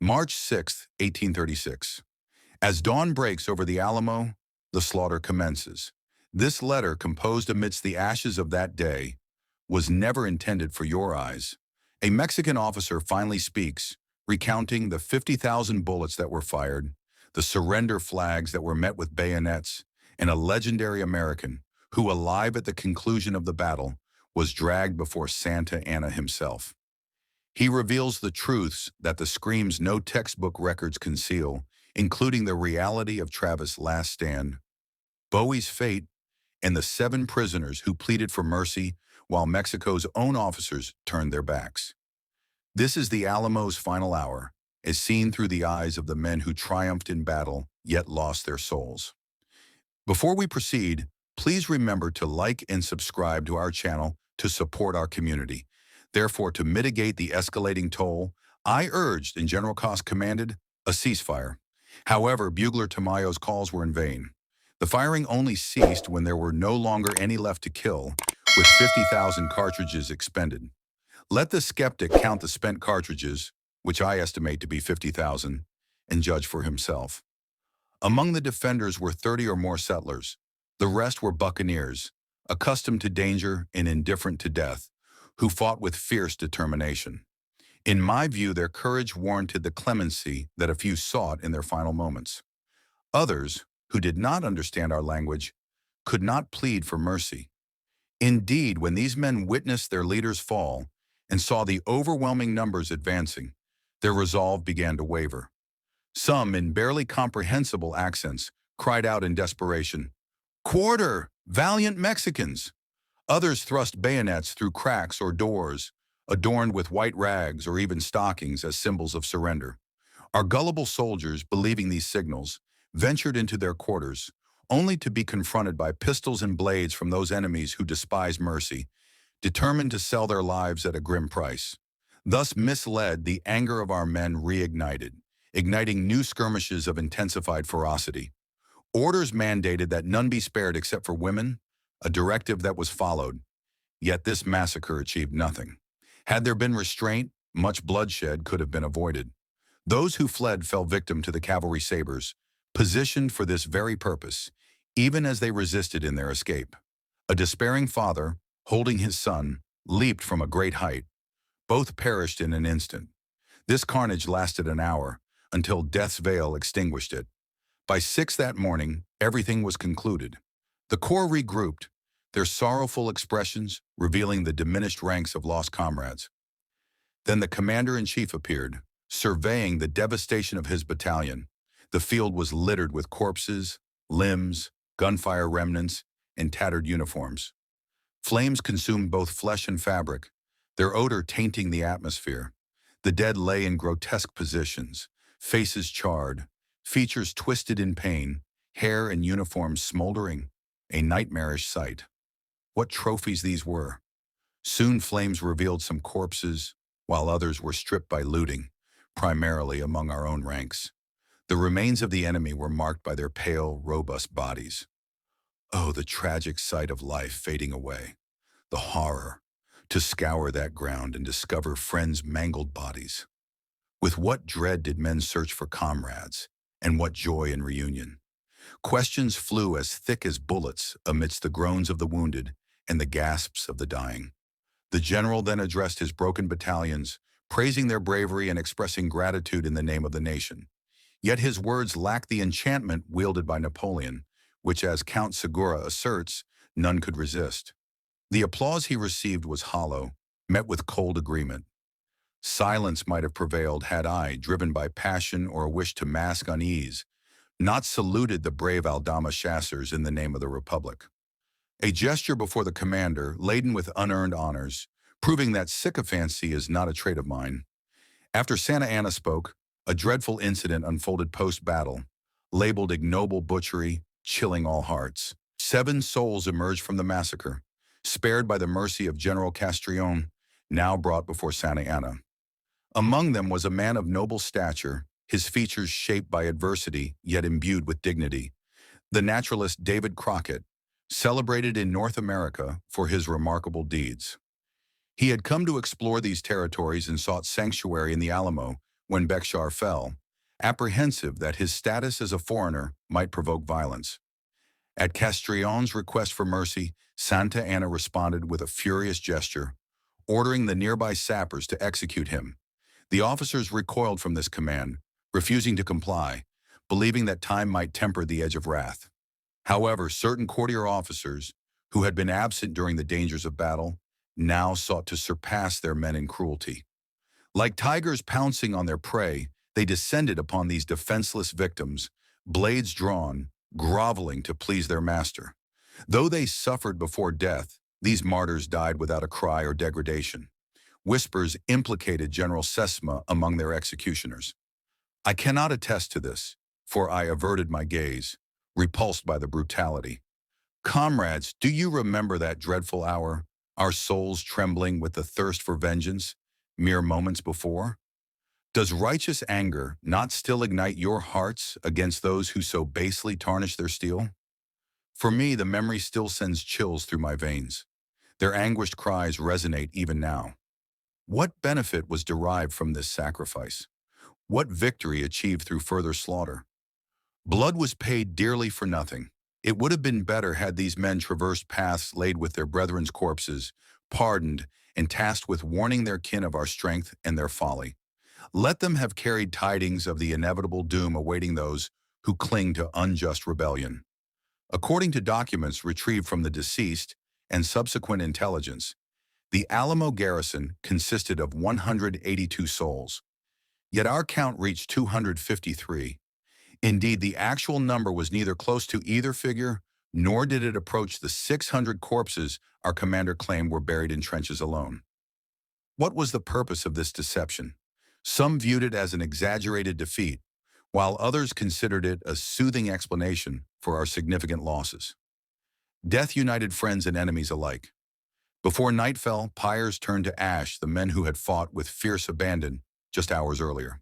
March 6, 1836. As dawn breaks over the Alamo, the slaughter commences. This letter, composed amidst the ashes of that day, was never intended for your eyes. A Mexican officer finally speaks, recounting the 50,000 bullets that were fired, the surrender flags that were met with bayonets, and a legendary American who, alive at the conclusion of the battle, was dragged before Santa Anna himself. He reveals the truths that the screams no textbook records conceal, including the reality of Travis' last stand, Bowie's fate, and the 7 prisoners who pleaded for mercy while Mexico's own officers turned their backs. This is the Alamo's final hour, as seen through the eyes of the men who triumphed in battle yet lost their souls. Before we proceed, please remember to like and subscribe to our channel to support our community. Therefore, to mitigate the escalating toll, I urged and General Cos commanded a ceasefire. However, Bugler Tamayo's calls were in vain. The firing only ceased when there were no longer any left to kill, with 50,000 cartridges expended. Let the skeptic count the spent cartridges, which I estimate to be 50,000, and judge for himself. Among the defenders were 30 or more settlers. The rest were buccaneers, accustomed to danger and indifferent to death, who fought with fierce determination. In my view, their courage warranted the clemency that a few sought in their final moments. Others, who did not understand our language, could not plead for mercy. Indeed, when these men witnessed their leaders fall and saw the overwhelming numbers advancing, their resolve began to waver. Some, in barely comprehensible accents, cried out in desperation, "Quarter, valiant Mexicans!" Others thrust bayonets through cracks or doors, adorned with white rags or even stockings as symbols of surrender. Our gullible soldiers, believing these signals, ventured into their quarters, only to be confronted by pistols and blades from those enemies who despise mercy, determined to sell their lives at a grim price. Thus misled, the anger of our men reignited, igniting new skirmishes of intensified ferocity. Orders mandated that none be spared except for women, a directive that was followed. Yet this massacre achieved nothing. Had there been restraint, much bloodshed could have been avoided. Those who fled fell victim to the cavalry sabers, positioned for this very purpose, even as they resisted in their escape. A despairing father, holding his son, leaped from a great height. Both perished in an instant. This carnage lasted an hour, until death's veil extinguished it. By 6 that morning, everything was concluded. The corps regrouped, their sorrowful expressions revealing the diminished ranks of lost comrades. Then the commander-in-chief appeared, surveying the devastation of his battalion. The field was littered with corpses, limbs, gunfire remnants, and tattered uniforms. Flames consumed both flesh and fabric, their odor tainting the atmosphere. The dead lay in grotesque positions, faces charred, features twisted in pain, hair and uniforms smoldering, a nightmarish sight. What trophies these were! Soon flames revealed some corpses, while others were stripped by looting, primarily among our own ranks. The remains of the enemy were marked by their pale, robust bodies. Oh, the tragic sight of life fading away. The horror, to scour that ground and discover friends' mangled bodies. With what dread did men search for comrades, and what joy in reunion? Questions flew as thick as bullets amidst the groans of the wounded and the gasps of the dying. The general then addressed his broken battalions, praising their bravery and expressing gratitude in the name of the nation. Yet his words lacked the enchantment wielded by Napoleon, which, as Count Segura asserts, none could resist. The applause he received was hollow, met with cold agreement. Silence might have prevailed had I, driven by passion or a wish to mask unease, not saluted the brave Aldama chasseurs in the name of the Republic. A gesture before the commander, laden with unearned honors, proving that sycophancy is not a trait of mine. After Santa Anna spoke, a dreadful incident unfolded post-battle, labeled ignoble butchery, chilling all hearts. 7 souls emerged from the massacre, spared by the mercy of General Castrillon, now brought before Santa Anna. Among them was a man of noble stature, his features shaped by adversity, yet imbued with dignity. The naturalist David Crockett, celebrated in North America for his remarkable deeds. He had come to explore these territories and sought sanctuary in the Alamo, when Bexar fell, apprehensive that his status as a foreigner might provoke violence. At Castrion's request for mercy, Santa Anna responded with a furious gesture, ordering the nearby sappers to execute him. The officers recoiled from this command, refusing to comply, believing that time might temper the edge of wrath. However, certain courtier officers, who had been absent during the dangers of battle, now sought to surpass their men in cruelty. Like tigers pouncing on their prey, they descended upon these defenseless victims, blades drawn, groveling to please their master. Though they suffered before death, these martyrs died without a cry or degradation. Whispers implicated General Sesma among their executioners. I cannot attest to this, for I averted my gaze, repulsed by the brutality. Comrades, do you remember that dreadful hour, our souls trembling with the thirst for vengeance, mere moments before? Does righteous anger not still ignite your hearts against those who so basely tarnish their steel? For me, the memory still sends chills through my veins. Their anguished cries resonate even now. What benefit was derived from this sacrifice? What victory achieved through further slaughter? Blood was paid dearly for nothing. It would have been better had these men traversed paths laid with their brethren's corpses, pardoned, and tasked with warning their kin of our strength and their folly. Let them have carried tidings of the inevitable doom awaiting those who cling to unjust rebellion. According to documents retrieved from the deceased and subsequent intelligence, the Alamo garrison consisted of 182 souls. Yet our count reached 253. Indeed, the actual number was neither close to either figure, nor did it approach the 600 corpses our commander claimed were buried in trenches alone. What was the purpose of this deception? Some viewed it as an exaggerated defeat, while others considered it a soothing explanation for our significant losses. Death united friends and enemies alike. Before night fell, pyres turned to ash the men who had fought with fierce abandon just hours earlier.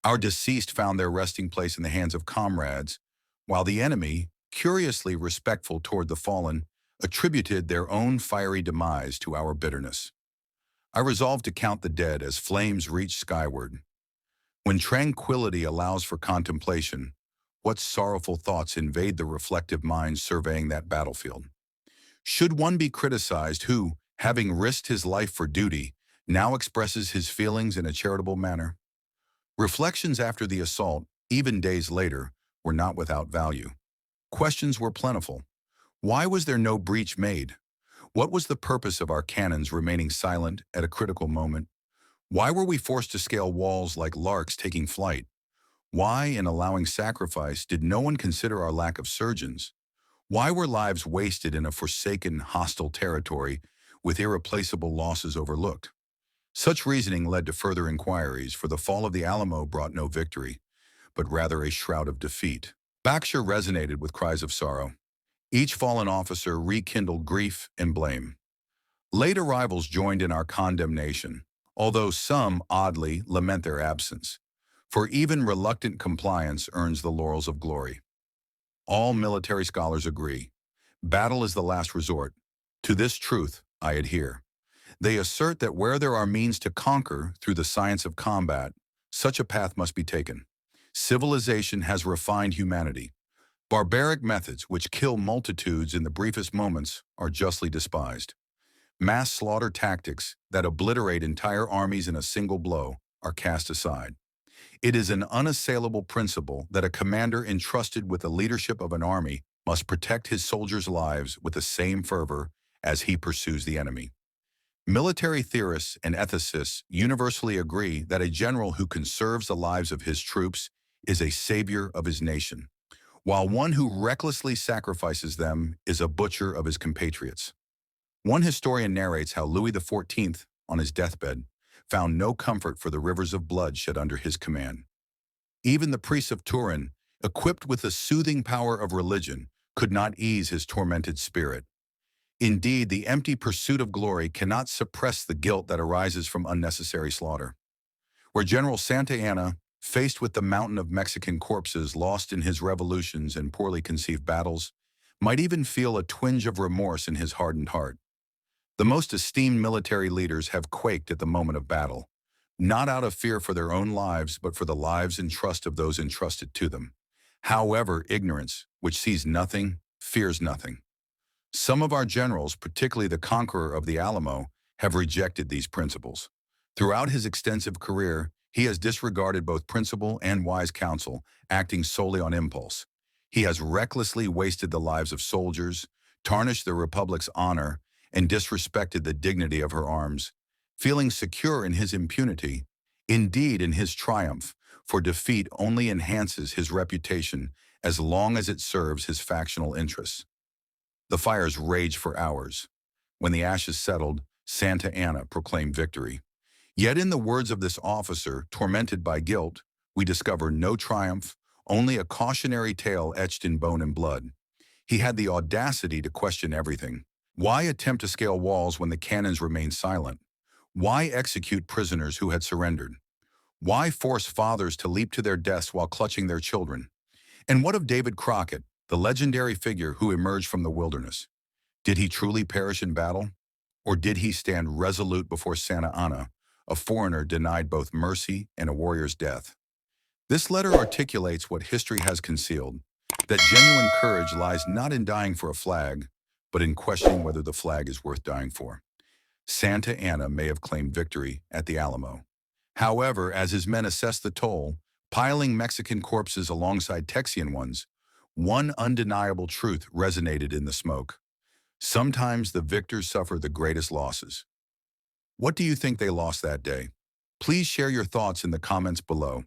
Our deceased found their resting place in the hands of comrades, while the enemy, curiously respectful toward the fallen, attributed their own fiery demise to our bitterness. I resolved to count the dead as flames reached skyward. When tranquility allows for contemplation, what sorrowful thoughts invade the reflective mind surveying that battlefield? Should one be criticized who, having risked his life for duty, now expresses his feelings in a charitable manner? Reflections after the assault, even days later, were not without value. Questions were plentiful. Why was there no breach made? What was the purpose of our cannons remaining silent at a critical moment? Why were we forced to scale walls like larks taking flight? Why, in allowing sacrifice, did no one consider our lack of surgeons? Why were lives wasted in a forsaken, hostile territory with irreplaceable losses overlooked? Such reasoning led to further inquiries, for the fall of the Alamo brought no victory, but rather a shroud of defeat. Bexar resonated with cries of sorrow. Each fallen officer rekindled grief and blame. Late arrivals joined in our condemnation, although some, oddly, lament their absence, for even reluctant compliance earns the laurels of glory. All military scholars agree. Battle is the last resort. To this truth, I adhere. They assert that where there are means to conquer through the science of combat, such a path must be taken. Civilization has refined humanity. Barbaric methods which kill multitudes in the briefest moments are justly despised. Mass slaughter tactics that obliterate entire armies in a single blow are cast aside. It is an unassailable principle that a commander entrusted with the leadership of an army must protect his soldiers' lives with the same fervor as he pursues the enemy. Military theorists and ethicists universally agree that a general who conserves the lives of his troops is a savior of his nation, while one who recklessly sacrifices them is a butcher of his compatriots. One historian narrates how Louis XIV, on his deathbed, found no comfort for the rivers of blood shed under his command. Even the priests of Turin, equipped with the soothing power of religion, could not ease his tormented spirit. Indeed, the empty pursuit of glory cannot suppress the guilt that arises from unnecessary slaughter. Where General Santa Anna, faced with the mountain of Mexican corpses lost in his revolutions and poorly conceived battles, might even feel a twinge of remorse in his hardened heart. The most esteemed military leaders have quaked at the moment of battle, not out of fear for their own lives, but for the lives and trust of those entrusted to them. However, ignorance, which sees nothing, fears nothing. Some of our generals, particularly the conqueror of the Alamo, have rejected these principles. Throughout his extensive career, he has disregarded both principle and wise counsel, acting solely on impulse. He has recklessly wasted the lives of soldiers, tarnished the Republic's honor, and disrespected the dignity of her arms. Feeling secure in his impunity, indeed in his triumph, for defeat only enhances his reputation as long as it serves his factional interests. The fires raged for hours. When the ashes settled, Santa Anna proclaimed victory. Yet in the words of this officer, tormented by guilt, we discover no triumph, only a cautionary tale etched in bone and blood. He had the audacity to question everything. Why attempt to scale walls when the cannons remained silent? Why execute prisoners who had surrendered? Why force fathers to leap to their deaths while clutching their children? And what of David Crockett, the legendary figure who emerged from the wilderness? Did he truly perish in battle? Or did he stand resolute before Santa Anna, a foreigner denied both mercy and a warrior's death? This letter articulates what history has concealed, that genuine courage lies not in dying for a flag, but in questioning whether the flag is worth dying for. Santa Anna may have claimed victory at the Alamo. However, as his men assessed the toll, piling Mexican corpses alongside Texian ones, one undeniable truth resonated in the smoke. Sometimes the victors suffer the greatest losses. What do you think they lost that day? Please share your thoughts in the comments below.